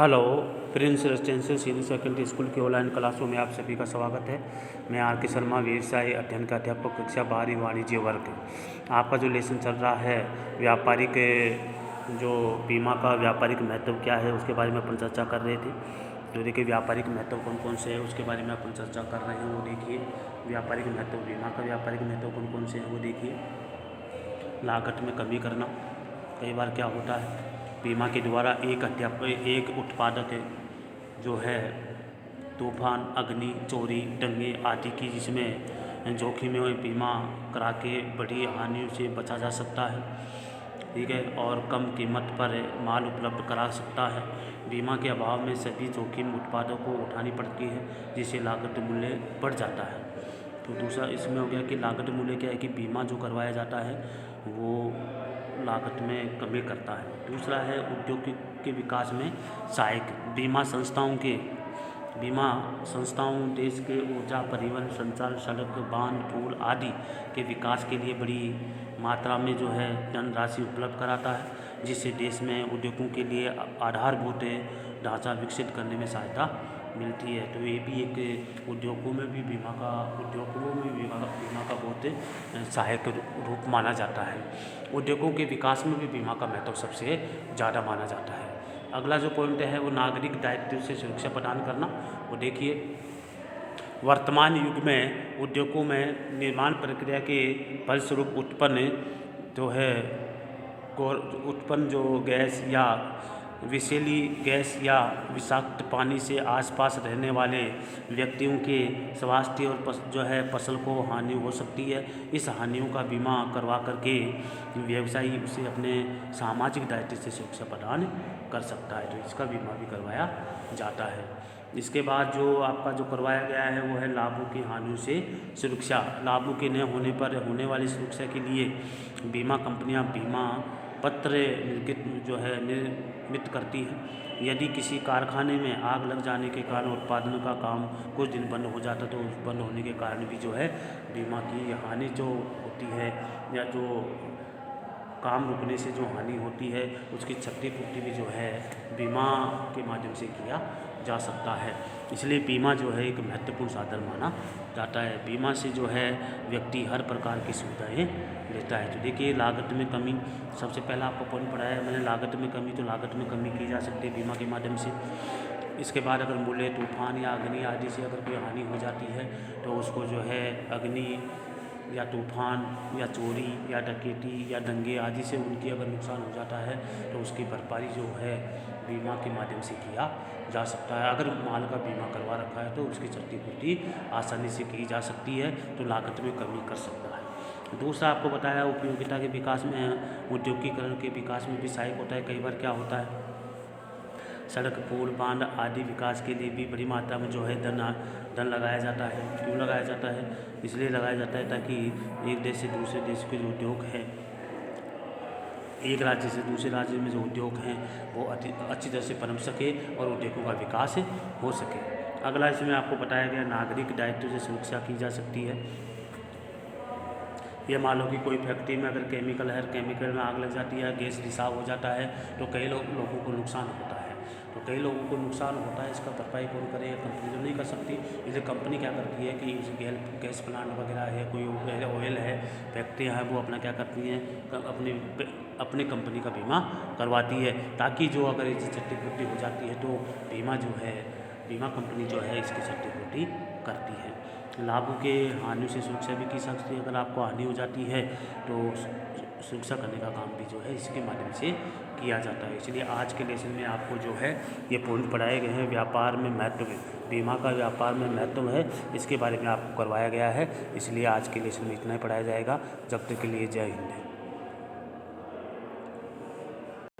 Hello. Prince residential senior secondary school की online क्लासों में आप सभी का स्वागत है। मैं आर के शर्मा, व्यवसाय अध्ययन का अध्यापक, कक्षा 12वीं वाणिज्य वर्ग। आपका जो लेसन चल रहा है व्यापारिक जो बीमा का व्यापारिक महत्व क्या है उसके बारे में अपन चर्चा कर रहे थे। तो देखिए व्यापारिक महत्व कौन कौन से है उसके बारे में अपन चर्चा कर रहे हैं। वो देखिए व्यापारिक महत्व, बीमा का व्यापारिक महत्व कौन कौन से हैं वो देखिए। लागत में कमी करना। कई बार क्या होता है, बीमा के द्वारा एक उत्पादक जो है तूफान, अग्नि, चोरी, दंगे आदि की जिसमें जोखिम में बीमा करा के बड़ी हानियों से बचा जा सकता है, ठीक है, और कम कीमत पर माल उपलब्ध करा सकता है। बीमा के अभाव में सभी जोखिम उत्पादों को उठानी पड़ती है जिससे लागत मूल्य बढ़ जाता है। तो दूसरा इसमें हो गया कि लागत मूल्य क्या है कि बीमा जो करवाया जाता है वो लागत में कमी करता है। दूसरा है उद्योग के विकास में सहायक। बीमा संस्थाओं देश के ऊर्जा, परिवहन, संचार, सड़क, बांध, पुल आदि के विकास के लिए बड़ी मात्रा में जो है धनराशि उपलब्ध कराता है जिससे देश में उद्योगों के लिए आधारभूत ढांचा विकसित करने में सहायता मिलती है। तो ये भी एक उद्योगों में भी बीमा का बहुत सहायक रूप माना जाता है। उद्योगों के विकास में भी बीमा का महत्व सबसे ज़्यादा माना जाता है। अगला जो पॉइंट है वो नागरिक दायित्व से सुरक्षा प्रदान करना। वो देखिए वर्तमान युग में उद्योगों में निर्माण प्रक्रिया के फलस्वरूप उत्पन्न जो गैस या विषैली गैस या विषाक्त पानी से आसपास रहने वाले व्यक्तियों के स्वास्थ्य और जो है फसल को हानि हो सकती है। इस हानियों का बीमा करवा करके व्यवसायी उसे अपने सामाजिक दायित्व से सुरक्षा प्रदान कर सकता है, तो इसका बीमा भी करवाया जाता है। इसके बाद जो आपका जो करवाया गया है वो है लाभों की हानियों से सुरक्षा। लाभों के न होने पर होने वाली सुरक्षा के लिए बीमा कंपनियां बीमा पत्र निर्मित करती हैं। यदि किसी कारखाने में आग लग जाने के कारण उत्पादन का काम कुछ दिन बंद हो जाता तो उस बंद होने के कारण भी जो है बीमा की हानि जो होती है या जो काम रुकने से जो हानि होती है उसकी क्षतिपूर्ति भी जो है बीमा के माध्यम से किया जा सकता है। इसलिए बीमा जो है एक महत्वपूर्ण साधन माना जाता है। बीमा से जो है व्यक्ति हर प्रकार की सुविधाएं लेता है। तो देखिए लागत में कमी, सबसे पहला आपको पॉइंट पढ़ाया है मैंने लागत में कमी। तो लागत में कमी की जा सकती है बीमा के माध्यम से। इसके बाद अगर मूल्य, तूफान या अग्नि आदि से अगर कोई हानि हो जाती है तो उसको जो है अग्नि या तूफान या चोरी या डकैती या दंगे आदि से उनकी अगर नुकसान हो जाता है तो उसकी भरपाई जो है बीमा के माध्यम से किया जा सकता है। अगर माल का बीमा करवा रखा है तो उसकी क्षतिपूर्ति आसानी से की जा सकती है, तो लागत में कमी कर सकता है। दूसरा आपको बताया उपयोगिता के विकास में, औद्योगिकरण के विकास में भी सहायक होता है। कई बार क्या होता है सड़क, पुल, बांध आदि विकास के लिए भी बड़ी मात्रा में जो है धन लगाया जाता है। क्यों लगाया जाता है? इसलिए लगाया जाता है ताकि एक देश से दूसरे देश के जो उद्योग हैं, एक राज्य से दूसरे राज्य में जो उद्योग हैं वो अच्छी तरह से पनप सके और उद्योगों का विकास हो सके। अगला इसमें आपको बताया गया नागरिक दायित्व से सुरक्षा की जा सकती है। ये मान लो कि कोई फैक्ट्री में अगर केमिकल में आग लग जाती है, गैस रिसाव हो जाता है तो कई लोगों को नुकसान होता है। तो कई लोगों को नुकसान होता है, इसका भरपाई कौन करेगा? कंपनी तो नहीं कर सकती। इसलिए कंपनी क्या करती है कि गैस प्लांट वगैरह है, कोई ऑयल है, फैक्ट्रियाँ हैं, वो अपना क्या करती हैं अपने कंपनी का बीमा करवाती है ताकि जो अगर इसकी क्षतिपूर्ति हो जाती है तो बीमा कंपनी जो है इसकी क्षतिपूर्ति करती है। लाभों के हानियों से सुरक्षा भी की सकती है। अगर आपको हानि हो जाती है तो सुरक्षा करने का काम भी जो है इसके माध्यम से किया जाता है। इसलिए आज के लेसन में आपको जो है ये पॉइंट पढ़ाए गए हैं। व्यापार में महत्व, बीमा का व्यापार में महत्व है, इसके बारे में आपको करवाया गया है। इसलिए आज के लेसन में इतना ही पढ़ाया जाएगा। जब तक के लिए जय हिंद।